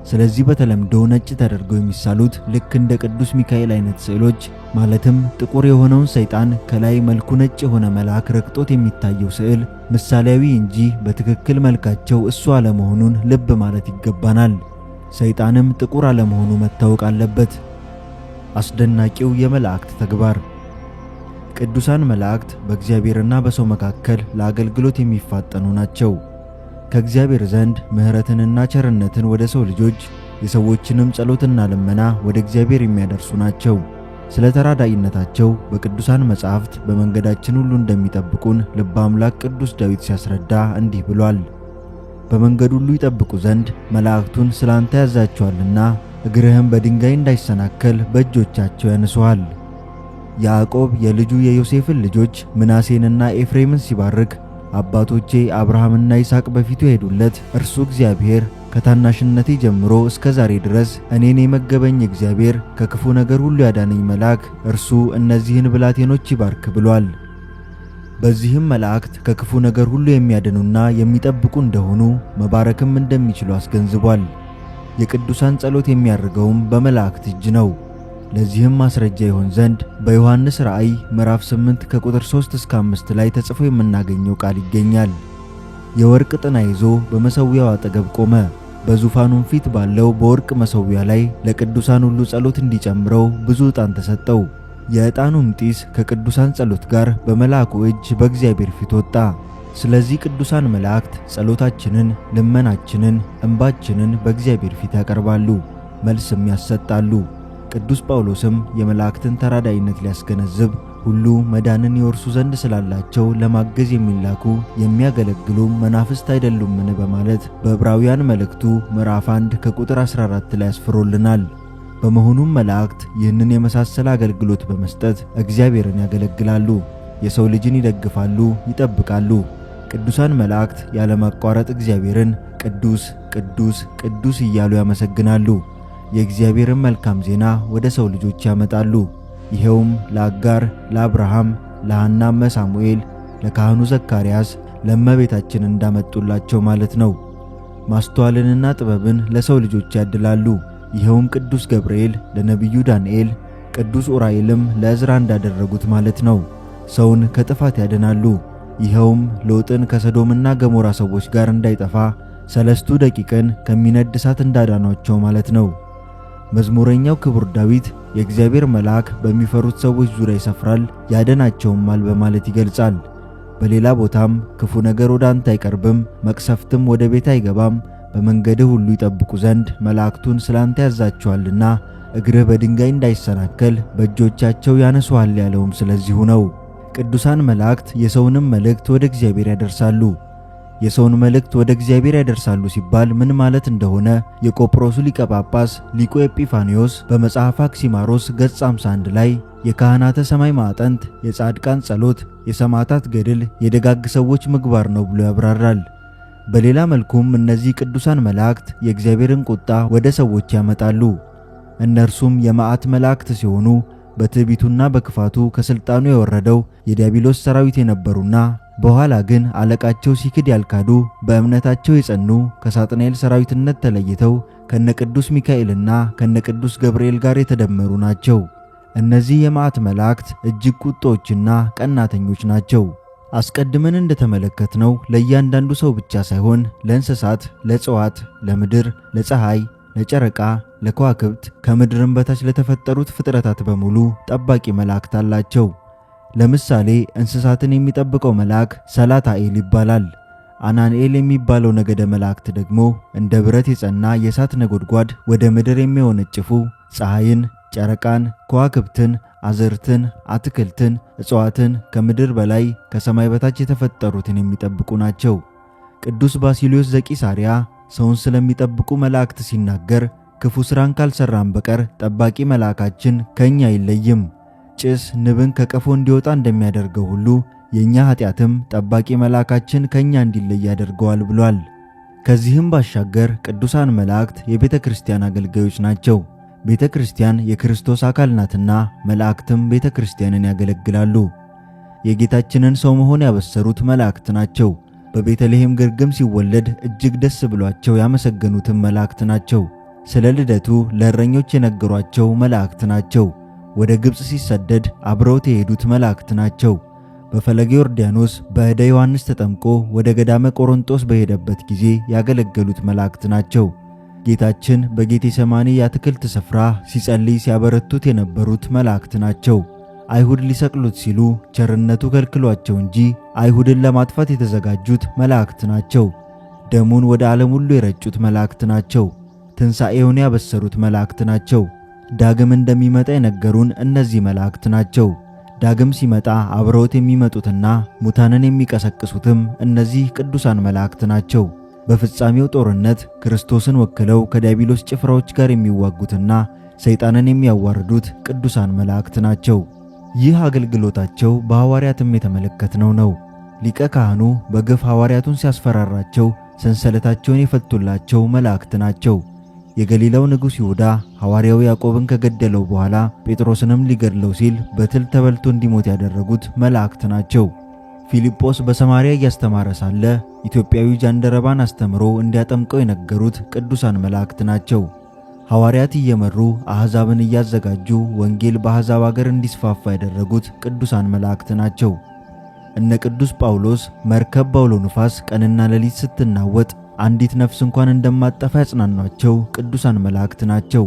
ስለዚህ በተለምዶ ነጭ ተደርገው የሚሳሉት ልክ እንደ ቅዱስ ሚካኤል አይነት ስዕሎች ማለትም ጥቁር የሆነውን ሰይጣን ከላይ መልኩ ነጭ የሆነ መልአክ ረግጦት የሚታየው ስዕል ምሳሌያዊ እንጂ በትክክል መልካቸው እሱ አለመሆኑን ልብ ማለት ይገባናል። ሰይጣንም ጥቁር አለመሆኑ መታወቅ አለበት። አስደናቂው የመላእክት ተግባር። ቅዱሳን መላእክት በእግዚአብሔርና በሰው መካከል ለአገልግሎት የሚፋጠኑ ናቸው። ከእግዚአብሔር ዘንድ ምሕረትንና ቸርነትን ወደ ሰው ልጆች የሰዎችንም ጸሎትና ልመና ወደ እግዚአብሔር የሚያደርሱ ናቸው። ስለ ተራዳኢነታቸው በቅዱሳን መጻሕፍት በመንገዳችን ሁሉ እንደሚጠብቁን ልበ አምላክ ቅዱስ ዳዊት ሲያስረዳ እንዲህ ብሏል። በመንገድ ሁሉ ይጠብቁ ዘንድ መላእክቱን ስላንተ ያዛቸዋልና እግርህም በድንጋይ እንዳይሰናከል በእጆቻቸው ያነሱሃል። ያዕቆብ የልጁ የዮሴፍን ልጆች ምናሴንና ኤፍሬምን ሲባርክ አባቶቼ አብርሃምና ይስሐቅ በፊቱ ሄዱለት፣ እርሱ እግዚአብሔር ከታናሽነቴ ጀምሮ እስከ ዛሬ ድረስ እኔን የመገበኝ እግዚአብሔር ከክፉ ነገር ሁሉ ያዳነኝ መልአክ እርሱ እነዚህን ብላቴኖች ይባርክ ብሏል። በዚህም መላእክት ከክፉ ነገር ሁሉ የሚያድኑና የሚጠብቁ እንደሆኑ መባረክም እንደሚችሉ አስገንዝቧል። የቅዱሳን ጸሎት የሚያርገውም በመላእክት እጅ ነው። ለዚህም ማስረጃ ይሆን ዘንድ በዮሐንስ ራእይ ምዕራፍ 8 ከቁጥር 3 እስከ 5 ላይ ተጽፎ የምናገኘው ቃል ይገኛል። የወርቅ ጥና ይዞ በመሠዊያው አጠገብ ቆመ። በዙፋኑም ፊት ባለው በወርቅ መሠዊያ ላይ ለቅዱሳን ሁሉ ጸሎት እንዲጨምረው ብዙ ዕጣን ተሰጠው። የዕጣኑም ጢስ ከቅዱሳን ጸሎት ጋር በመልአኩ እጅ በእግዚአብሔር ፊት ወጣ። ስለዚህ ቅዱሳን መላእክት ጸሎታችንን፣ ልመናችንን፣ እንባችንን በእግዚአብሔር ፊት ያቀርባሉ፣ መልስም ያሰጣሉ። ቅዱስ ጳውሎስም የመላእክትን ተራዳኢነት ሊያስገነዝብ ሁሉ መዳንን ይወርሱ ዘንድ ስላላቸው ለማገዝ የሚላኩ የሚያገለግሉ መናፍስት አይደሉምን በማለት በዕብራውያን መልእክቱ ምዕራፍ 1 ከቁጥር 14 ላይ አስፍሮልናል። በመሆኑም መላእክት ይህንን የመሳሰለ አገልግሎት በመስጠት እግዚአብሔርን ያገለግላሉ፣ የሰው ልጅን ይደግፋሉ፣ ይጠብቃሉ። ቅዱሳን መላእክት ያለማቋረጥ እግዚአብሔርን ቅዱስ ቅዱስ ቅዱስ እያሉ ያመሰግናሉ። የእግዚአብሔርን መልካም ዜና ወደ ሰው ልጆች ያመጣሉ። ይሄውም ለአጋር፣ ለአብርሃም፣ ለሐናም ሳሙኤል፣ ለካህኑ ዘካርያስ፣ ለእመቤታችን እንዳመጡላቸው ማለት ነው። ማስተዋልንና ጥበብን ለሰው ልጆች ያድላሉ። ይሄውም ቅዱስ ገብርኤል ለነቢዩ ዳንኤል፣ ቅዱስ ኡራኤልም ለዕዝራ እንዳደረጉት ማለት ነው። ሰውን ከጥፋት ያድናሉ። ይሄውም ሎጥን ከሰዶምና ገሞራ ሰዎች ጋር እንዳይጠፋ 3 ደቂቅን ከሚነድ እሳት እንዳዳኗቸው ማለት ነው። መዝሙረኛው ክቡር ዳዊት የእግዚአብሔር መልአክ በሚፈሩት ሰዎች ዙሪያ ይሰፍራል ያደናቸውማል በማለት ይገልጻል። በሌላ ቦታም ክፉ ነገር ወደ አንተ አይቀርብም፣ መቅሰፍትም ወደ ቤት አይገባም፣ በመንገድህ ሁሉ ይጠብቁ ዘንድ መላእክቱን ስላንተ ያዛቸዋልና እግርህ በድንጋይ እንዳይሰናከል በእጆቻቸው ያነሱሃል ያለውም ስለዚሁ ነው። ቅዱሳን መላእክት የሰውንም መልእክት ወደ እግዚአብሔር ያደርሳሉ። የሰውን መልእክት ወደ እግዚአብሔር ያደርሳሉ ሲባል ምን ማለት እንደሆነ የቆጵሮሱ ሊቀ ጳጳስ ሊቁ ኤጲፋንዮስ በመጽሐፈ አክሲማሮስ ገጽ 51 ላይ የካህናተ ሰማይ ማዕጠንት፣ የጻድቃን ጸሎት፣ የሰማዕታት ገድል፣ የደጋግ ሰዎች ምግባር ነው ብሎ ያብራራል። በሌላ መልኩም እነዚህ ቅዱሳን መላእክት የእግዚአብሔርን ቁጣ ወደ ሰዎች ያመጣሉ። እነርሱም የመዓት መላእክት ሲሆኑ በትዕቢቱና በክፋቱ ከስልጣኑ የወረደው የዲያብሎስ ሰራዊት የነበሩና በኋላ ግን አለቃቸው ሲክድ ያልካዱ በእምነታቸው የጸኑ ከሳጥናኤል ሰራዊትነት ተለይተው ከነቅዱስ ሚካኤልና ከነቅዱስ ገብርኤል ጋር የተደመሩ ናቸው። እነዚህ የመዓት መላእክት እጅግ ቁጦችና ቀናተኞች ናቸው። አስቀድመን እንደተመለከትነው ለእያንዳንዱ ሰው ብቻ ሳይሆን ለእንስሳት፣ ለእጽዋት፣ ለምድር፣ ለፀሐይ፣ ለጨረቃ፣ ለከዋክብት ከምድርም በታች ለተፈጠሩት ፍጥረታት በሙሉ ጠባቂ መላእክት አላቸው። ለምሳሌ እንስሳትን የሚጠብቀው መልአክ ሰላታኤል ይባላል። አናንኤል የሚባለው ነገደ መላእክት ደግሞ እንደ ብረት የጸና የእሳት ነጎድጓድ ወደ ምድር የሚወነጭፉ ፀሐይን፣ ጨረቃን፣ ከዋክብትን፣ አዝርትን፣ አትክልትን፣ እጽዋትን ከምድር በላይ ከሰማይ በታች የተፈጠሩትን የሚጠብቁ ናቸው። ቅዱስ ባሲሊዮስ ዘቂሳርያ ሰውን ስለሚጠብቁ መላእክት ሲናገር ክፉ ሥራን ካልሰራን በቀር ጠባቂ መልአካችን ከኛ አይለይም። ጭስ ንብን ከቀፎ እንዲወጣ እንደሚያደርገው ሁሉ የኛ ኃጢአትም ጠባቂ መልአካችን ከኛ እንዲለይ ያደርገዋል ብሏል። ከዚህም ባሻገር ቅዱሳን መላእክት የቤተ ክርስቲያን አገልጋዮች ናቸው። ቤተ ክርስቲያን የክርስቶስ አካል ናትና መላእክትም ቤተ ክርስቲያንን ያገለግላሉ። የጌታችንን ሰው መሆን ያበሰሩት መላእክት ናቸው። በቤተልሔም ግርግም ሲወለድ እጅግ ደስ ብሏቸው ያመሰገኑትም መላእክት ናቸው። ስለ ልደቱ ለእረኞች የነገሯቸው መላእክት ናቸው። ወደ ግብጽ ሲሰደድ አብረውት የሄዱት መላእክት ናቸው። በፈለገ ዮርዳኖስ በእደ ዮሐንስ ተጠምቆ ወደ ገዳመ ቆሮንጦስ በሄደበት ጊዜ ያገለገሉት መላእክት ናቸው። ጌታችን በጌቴሰማኒ የአትክልት ስፍራ ሲጸልይ ሲያበረቱት የነበሩት መላእክት ናቸው። አይሁድ ሊሰቅሉት ሲሉ ቸርነቱ ከልክሏቸው እንጂ አይሁድን ለማጥፋት የተዘጋጁት መላእክት ናቸው። ደሙን ወደ ዓለም ሁሉ የረጩት መላእክት ናቸው። ትንሣኤውን ያበሰሩት መላእክት ናቸው። ዳግም እንደሚመጣ የነገሩን እነዚህ መላእክት ናቸው። ዳግም ሲመጣ አብረውት የሚመጡትና ሙታንን የሚቀሰቅሱትም እነዚህ ቅዱሳን መላእክት ናቸው። በፍጻሜው ጦርነት ክርስቶስን ወክለው ከዲያብሎስ ጭፍራዎች ጋር የሚዋጉትና ሰይጣንን የሚያዋርዱት ቅዱሳን መላእክት ናቸው። ይህ አገልግሎታቸው በሐዋርያትም የተመለከትነው ነው። ሊቀ ካህኑ በግፍ ሐዋርያቱን ሲያስፈራራቸው ሰንሰለታቸውን የፈቱላቸው መላእክት ናቸው። የገሊላው ንጉሥ ይሁዳ ሐዋርያው ያዕቆብን ከገደለው በኋላ ጴጥሮስንም ሊገድለው ሲል በትል ተበልቶ እንዲሞት ያደረጉት መላእክት ናቸው። ፊልጶስ በሰማርያ እያስተማረ ሳለ ኢትዮጵያዊ ጃንደረባን አስተምሮ እንዲያጠምቀው የነገሩት ቅዱሳን መላእክት ናቸው። ሐዋርያት እየመሩ አሕዛብን እያዘጋጁ ወንጌል በአሕዛብ አገር እንዲስፋፋ ያደረጉት ቅዱሳን መላእክት ናቸው። እነ ቅዱስ ጳውሎስ መርከብ ባውሎ ንፋስ ቀንና ሌሊት ስትናወጥ አንዲት ነፍስ እንኳን እንደማጠፋ ያጽናኗቸው ቅዱሳን መላእክት ናቸው።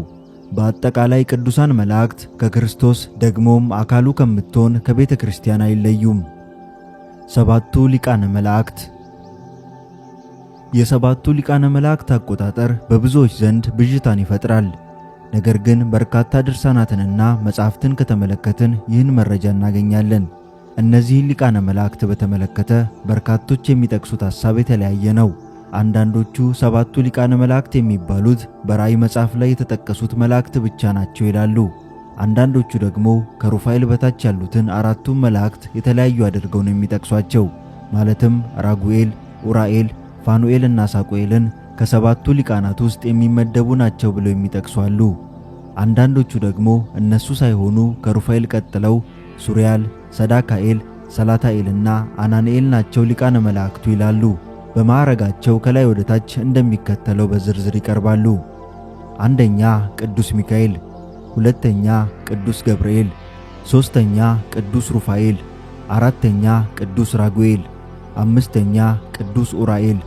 በአጠቃላይ ቅዱሳን መላእክት ከክርስቶስ ደግሞም አካሉ ከምትሆን ከቤተ ክርስቲያን አይለዩም። ሰባቱ ሊቃነ መላእክት። የሰባቱ ሊቃነ መላእክት አቆጣጠር በብዙዎች ዘንድ ብዥታን ይፈጥራል። ነገር ግን በርካታ ድርሳናትንና መጻሕፍትን ከተመለከትን ይህን መረጃ እናገኛለን። እነዚህን ሊቃነ መላእክት በተመለከተ በርካቶች የሚጠቅሱት ሐሳብ የተለያየ ነው። አንዳንዶቹ ሰባቱ ሊቃነ መላእክት የሚባሉት በራእይ መጽሐፍ ላይ የተጠቀሱት መላእክት ብቻ ናቸው ይላሉ። አንዳንዶቹ ደግሞ ከሩፋኤል በታች ያሉትን አራቱን መላእክት የተለያዩ አድርገው ነው የሚጠቅሷቸው። ማለትም ራጉኤል፣ ኡራኤል፣ ፋኑኤል እና ሳቁኤልን ከሰባቱ ሊቃናት ውስጥ የሚመደቡ ናቸው ብለው የሚጠቅሱ አሉ። አንዳንዶቹ ደግሞ እነሱ ሳይሆኑ ከሩፋኤል ቀጥለው ሱሪያል፣ ሰዳካኤል፣ ሰላታኤልና አናንኤል ናቸው ሊቃነ መላእክቱ ይላሉ። በማዕረጋቸው ከላይ ወደ ታች እንደሚከተለው በዝርዝር ይቀርባሉ። አንደኛ ቅዱስ ሚካኤል፣ ሁለተኛ ቅዱስ ገብርኤል፣ ሶስተኛ ቅዱስ ሩፋኤል፣ አራተኛ ቅዱስ ራጉኤል፣ አምስተኛ ቅዱስ ኡራኤል፣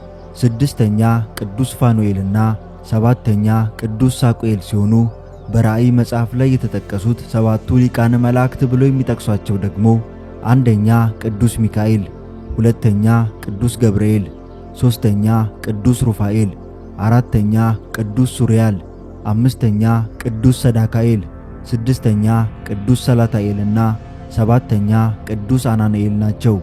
ስድስተኛ ቅዱስ ፋኑኤልና ሰባተኛ ቅዱስ ሳቁኤል ሲሆኑ በራእይ መጽሐፍ ላይ የተጠቀሱት ሰባቱ ሊቃነ መላእክት ብለው የሚጠቅሷቸው ደግሞ አንደኛ ቅዱስ ሚካኤል፣ ሁለተኛ ቅዱስ ገብርኤል፣ ሶስተኛ ቅዱስ ሩፋኤል፣ አራተኛ ቅዱስ ሱሪያል፣ አምስተኛ ቅዱስ ሰዳካኤል፣ ስድስተኛ ቅዱስ ሰላታኤልና ሰባተኛ ቅዱስ አናንኤል ናቸው።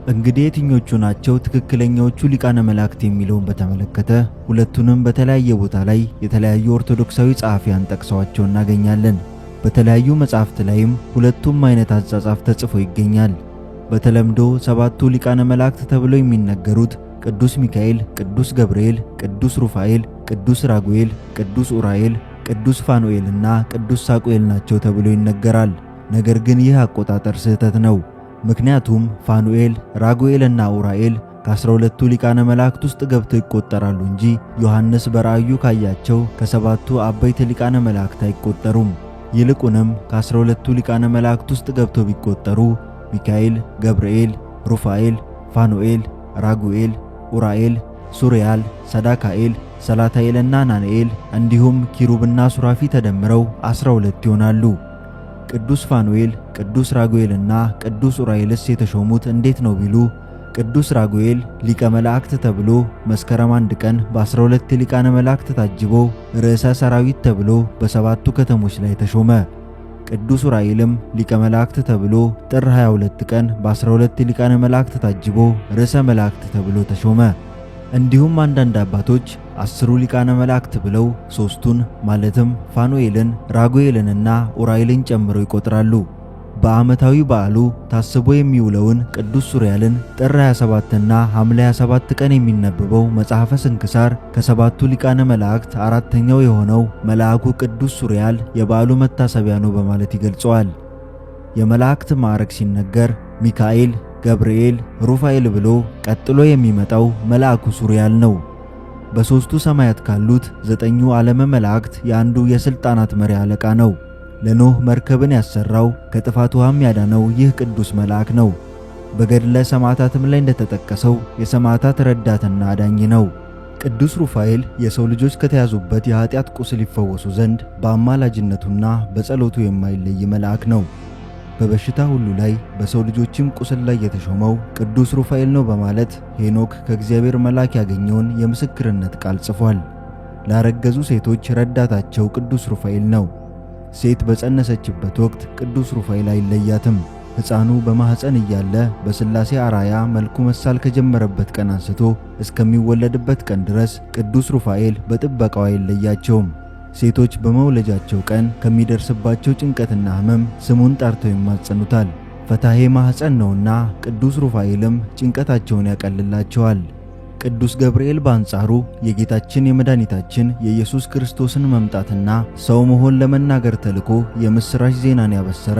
እንግዲህ የትኞቹ ናቸው ትክክለኛዎቹ ሊቃነ መላእክት የሚለውን በተመለከተ ሁለቱንም በተለያየ ቦታ ላይ የተለያዩ ኦርቶዶክሳዊ ጸሐፊያን ጠቅሰዋቸው እናገኛለን። በተለያዩ መጻሕፍት ላይም ሁለቱም አይነት አጻጻፍ ተጽፎ ይገኛል። በተለምዶ ሰባቱ ሊቃነ መላእክት ተብለው የሚነገሩት ቅዱስ ሚካኤል፣ ቅዱስ ገብርኤል፣ ቅዱስ ሩፋኤል፣ ቅዱስ ራጉኤል፣ ቅዱስ ኡራኤል፣ ቅዱስ ፋኑኤልና ቅዱስ ሳቁኤል ናቸው ተብሎ ይነገራል። ነገር ግን ይህ አቆጣጠር ስህተት ነው። ምክንያቱም ፋኑኤል፣ ራጉኤልና ኡራኤል ከ12ቱ ሊቃነ መላእክት ውስጥ ገብተው ይቆጠራሉ እንጂ ዮሐንስ በራእዩ ካያቸው ከሰባቱ አበይት ሊቃነ መላእክት አይቆጠሩም። ይልቁንም ከ12ቱ ሊቃነ መላእክት ውስጥ ገብተው ቢቆጠሩ ሚካኤል፣ ገብርኤል፣ ሩፋኤል፣ ፋኑኤል፣ ራጉኤል፣ ኡራኤል፣ ሱሪያል፣ ሰዳካኤል፣ ሰላታኤልና ናንኤል እንዲሁም ኪሩብና ሱራፊ ተደምረው 12 ይሆናሉ። ቅዱስ ፋኑኤል፣ ቅዱስ ራጉኤልና ቅዱስ ኡራኤልስ የተሾሙት እንዴት ነው ቢሉ ቅዱስ ራጉኤል ሊቀ መላእክት ተብሎ መስከረም 1 ቀን በ12 ሊቃነ መላእክት ታጅቦ ርዕሰ ሰራዊት ተብሎ በሰባቱ ከተሞች ላይ ተሾመ። ቅዱስ ኡራኤልም ሊቀ መላእክት ተብሎ ጥር 22 ቀን በ12 ሊቃነ መላእክት ታጅቦ ርዕሰ መላእክት ተብሎ ተሾመ። እንዲሁም አንዳንድ አባቶች 10ሩ ሊቃነ መላእክት ብለው ሶስቱን ማለትም ፋኑኤልን፣ ራጉኤልንና ኡራኤልን ጨምረው ይቆጥራሉ። በዓመታዊ በዓሉ ታስቦ የሚውለውን ቅዱስ ሱሪያልን ጥር 27ና ሐምሌ 27 ቀን የሚነበበው መጽሐፈ ስንክሳር ከሰባቱ ሊቃነ መላእክት አራተኛው የሆነው መልአኩ ቅዱስ ሱሪያል የበዓሉ መታሰቢያ ነው በማለት ይገልጸዋል። የመላእክት ማዕረግ ሲነገር ሚካኤል፣ ገብርኤል፣ ሩፋኤል ብሎ ቀጥሎ የሚመጣው መልአኩ ሱሪያል ነው። በሦስቱ ሰማያት ካሉት 9ኙ ዓለመ መላእክት የአንዱ የሥልጣናት መሪ አለቃ ነው። ለኖህ መርከብን ያሰራው ከጥፋት ውሃም ያዳነው ይህ ቅዱስ መልአክ ነው። በገድለ ሰማዕታትም ላይ እንደተጠቀሰው የሰማዕታት ረዳትና አዳኝ ነው። ቅዱስ ሩፋኤል የሰው ልጆች ከተያዙበት የኃጢአት ቁስል ይፈወሱ ዘንድ በአማላጅነቱና በጸሎቱ የማይለይ መልአክ ነው። በበሽታ ሁሉ ላይ በሰው ልጆችም ቁስል ላይ የተሾመው ቅዱስ ሩፋኤል ነው በማለት ሄኖክ ከእግዚአብሔር መልአክ ያገኘውን የምስክርነት ቃል ጽፏል። ላረገዙ ሴቶች ረዳታቸው ቅዱስ ሩፋኤል ነው። ሴት በጸነሰችበት ወቅት ቅዱስ ሩፋኤል አይለያትም። ሕፃኑ በማኅፀን እያለ በሥላሴ አራያ መልኩ መሳል ከጀመረበት ቀን አንስቶ እስከሚወለድበት ቀን ድረስ ቅዱስ ሩፋኤል በጥበቃው አይለያቸውም። ሴቶች በመውለጃቸው ቀን ከሚደርስባቸው ጭንቀትና ሕመም ስሙን ጠርተው ይማጸኑታል። ፈታሄ ማኅፀን ነውና ቅዱስ ሩፋኤልም ጭንቀታቸውን ያቀልላቸዋል። ቅዱስ ገብርኤል በአንጻሩ የጌታችን የመድኃኒታችን የኢየሱስ ክርስቶስን መምጣትና ሰው መሆን ለመናገር ተልኮ የምሥራች ዜናን ያበሰረ፣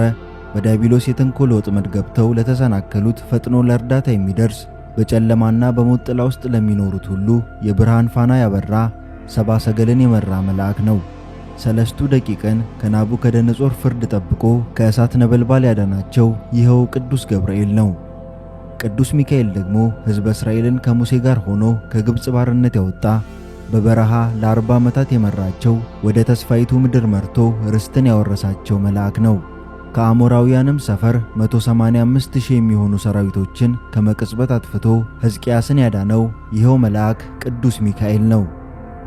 በዲያብሎስ የተንኮል ወጥመድ ገብተው ለተሰናከሉት ፈጥኖ ለእርዳታ የሚደርስ፣ በጨለማና በሞት ጥላ ውስጥ ለሚኖሩት ሁሉ የብርሃን ፋና ያበራ፣ ሰባ ሰገልን የመራ መልአክ ነው። 3 ደቂቅን ከናቡከደነጾር ፍርድ ጠብቆ ከእሳት ነበልባል ያዳናቸው ይኸው ቅዱስ ገብርኤል ነው። ቅዱስ ሚካኤል ደግሞ ሕዝበ እስራኤልን ከሙሴ ጋር ሆኖ ከግብፅ ባርነት ያወጣ፣ በበረሃ ለ40 ዓመታት የመራቸው፣ ወደ ተስፋይቱ ምድር መርቶ ርስትን ያወረሳቸው መልአክ ነው። ከአሞራውያንም ሰፈር 185,000 የሚሆኑ ሰራዊቶችን ከመቅጽበት አጥፍቶ ሕዝቅያስን ያዳነው ይኸው መልአክ ቅዱስ ሚካኤል ነው።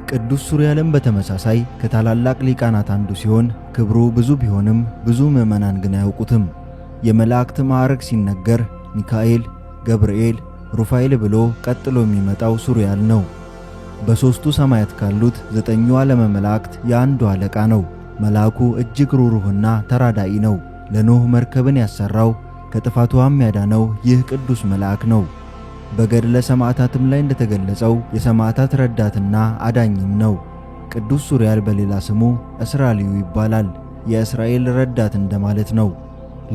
ቅዱስ ሱሪያልም በተመሳሳይ ከታላላቅ ሊቃናት አንዱ ሲሆን ክብሩ ብዙ ቢሆንም ብዙ ምዕመናን ግን አያውቁትም። የመላእክት ማዕረግ ሲነገር ሚካኤል፣ ገብርኤል፣ ሩፋኤል ብሎ ቀጥሎ የሚመጣው ሱሪያል ነው። በሦስቱ ሰማያት ካሉት 9ኙ ዓለመ መላእክት የአንዱ አለቃ ነው። መልአኩ እጅግ ሩሩህና ተራዳኢ ነው። ለኖህ መርከብን ያሰራው ከጥፋት ውሃም ያዳነው ይህ ቅዱስ መልአክ ነው። በገድለ ሰማዕታትም ላይ እንደተገለጸው የሰማዕታት ረዳትና አዳኝም ነው። ቅዱስ ሱሪያል በሌላ ስሙ እስራኤልዩ ይባላል። የእስራኤል ረዳት እንደማለት ነው።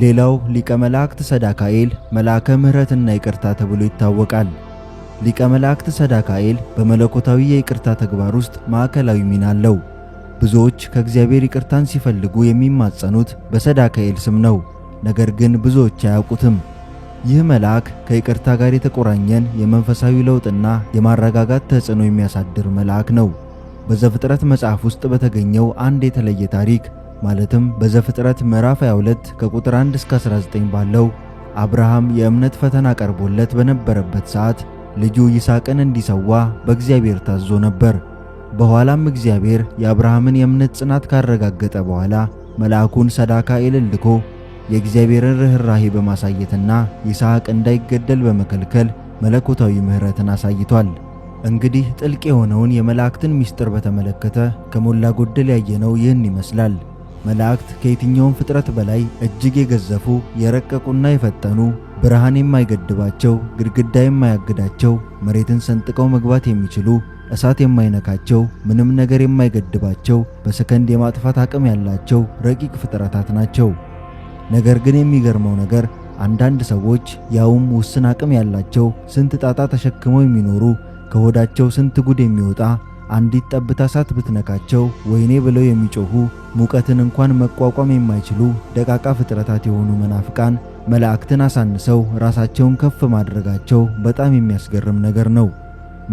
ሌላው ሊቀ መላእክት ሰዳካኤል መልአከ ምሕረትና ይቅርታ ተብሎ ይታወቃል። ሊቀ መላእክት ሰዳካኤል በመለኮታዊ የይቅርታ ተግባር ውስጥ ማዕከላዊ ሚና አለው። ብዙዎች ከእግዚአብሔር ይቅርታን ሲፈልጉ የሚማጸኑት በሰዳካኤል ስም ነው። ነገር ግን ብዙዎች አያውቁትም። ይህ መልአክ ከይቅርታ ጋር የተቆራኘን የመንፈሳዊ ለውጥና የማረጋጋት ተጽዕኖ የሚያሳድር መልአክ ነው። በዘፍጥረት መጽሐፍ ውስጥ በተገኘው አንድ የተለየ ታሪክ ማለትም በዘፍጥረት ምዕራፍ 22 ከቁጥር 1 እስከ 19 ባለው አብርሃም የእምነት ፈተና ቀርቦለት በነበረበት ሰዓት ልጁ ይስሐቅን እንዲሰዋ በእግዚአብሔር ታዞ ነበር። በኋላም እግዚአብሔር የአብርሃምን የእምነት ጽናት ካረጋገጠ በኋላ መልአኩን ሰዳካኤልን ልኮ የእግዚአብሔርን ርኅራኄ በማሳየትና ይስሐቅ እንዳይገደል በመከልከል መለኮታዊ ምሕረትን አሳይቷል። እንግዲህ ጥልቅ የሆነውን የመላእክትን ምስጢር በተመለከተ ከሞላ ጎደል ያየነው ይህን ይመስላል። መላእክት ከየትኛውም ፍጥረት በላይ እጅግ የገዘፉ የረቀቁና የፈጠኑ ብርሃን የማይገድባቸው፣ ግድግዳ የማያግዳቸው፣ መሬትን ሰንጥቀው መግባት የሚችሉ፣ እሳት የማይነካቸው፣ ምንም ነገር የማይገድባቸው፣ በሰከንድ የማጥፋት አቅም ያላቸው ረቂቅ ፍጥረታት ናቸው። ነገር ግን የሚገርመው ነገር አንዳንድ ሰዎች ያውም ውስን አቅም ያላቸው ስንት ጣጣ ተሸክመው የሚኖሩ ከሆዳቸው ስንት ጉድ የሚወጣ አንዲት ጠብታ እሳት ብትነካቸው ወይኔ ብለው የሚጮሁ ሙቀትን እንኳን መቋቋም የማይችሉ ደቃቃ ፍጥረታት የሆኑ መናፍቃን መላእክትን አሳንሰው ራሳቸውን ከፍ ማድረጋቸው በጣም የሚያስገርም ነገር ነው።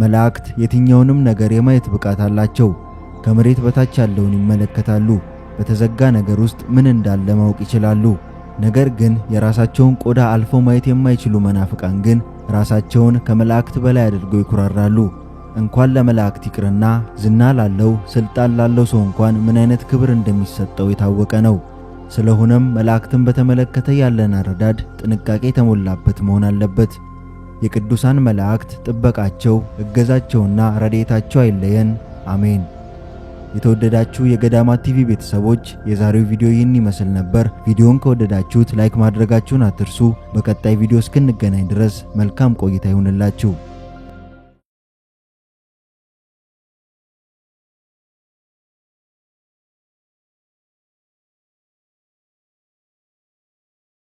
መላእክት የትኛውንም ነገር የማየት ብቃት አላቸው። ከመሬት በታች ያለውን ይመለከታሉ። በተዘጋ ነገር ውስጥ ምን እንዳለ ማወቅ ይችላሉ። ነገር ግን የራሳቸውን ቆዳ አልፈው ማየት የማይችሉ መናፍቃን ግን ራሳቸውን ከመላእክት በላይ አድርገው ይኩራራሉ። እንኳን ለመላእክት ይቅርና ዝና ላለው ስልጣን ላለው ሰው እንኳን ምን አይነት ክብር እንደሚሰጠው የታወቀ ነው። ስለሆነም መላእክትን በተመለከተ ያለን አረዳድ ጥንቃቄ የተሞላበት መሆን አለበት። የቅዱሳን መላእክት ጥበቃቸው፣ እገዛቸውና ረድኤታቸው አይለየን። አሜን። የተወደዳችሁ የገዳማት ቲቪ ቤተሰቦች የዛሬው ቪዲዮ ይህን ይመስል ነበር። ቪዲዮውን ከወደዳችሁት ላይክ ማድረጋችሁን አትርሱ። በቀጣይ ቪዲዮ እስክንገናኝ ድረስ መልካም ቆይታ ይሁንላችሁ።